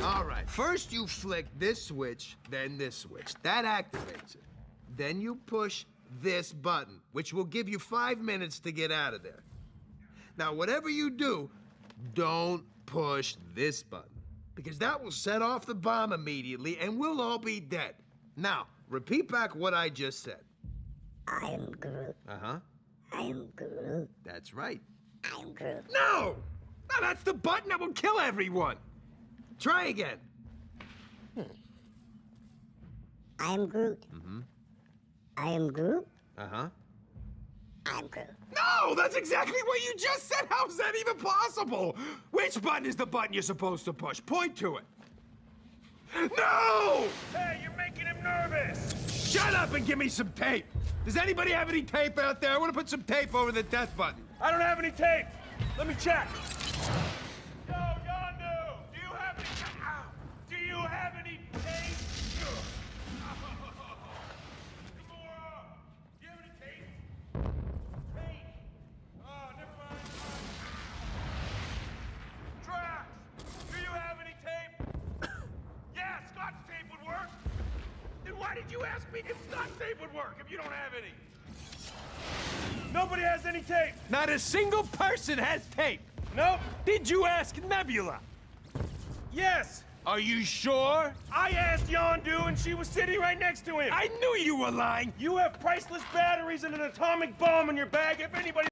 All right, first you flick this switch, then this switch. That activates it. Then you push this button, which will give you 5 minutes to get out of there. Now, whatever you do, don't push this button, because that will set off the bomb immediately and we'll all be dead. Now, repeat back what I just said. I am Groot. Uh-huh. I am Groot. That's right. I am Groot. No! No, that's the button that will kill everyone. Try again. I am Groot. Mm-hmm. I am Groot. Uh-huh. I am Groot. No, that's exactly what you just said. How's that even possible? Which button is the button you're supposed to push? Point to it. No! Hey, you're making him nervous! Shut up and give me some tape. Does anybody have any tape out there? I want to put some tape over the death button. I don't have any tape! Let me check. Yo, Yondu! Do you have any... Ow. Do you have any tape? Gamora! Do you have any tape? Tape! Oh, never mind. Drax! Do you have any tape? Yeah, Scott's tape would work. Then why did you ask me if Scott's tape would work if you don't have any? Nobody has any tape. Not a single person has tape. Nope. Did you ask Nebula? Yes. Are you sure? I asked Yondu and she was sitting right next to him. I knew you were lying. You have priceless batteries and an atomic bomb in your bag if anybody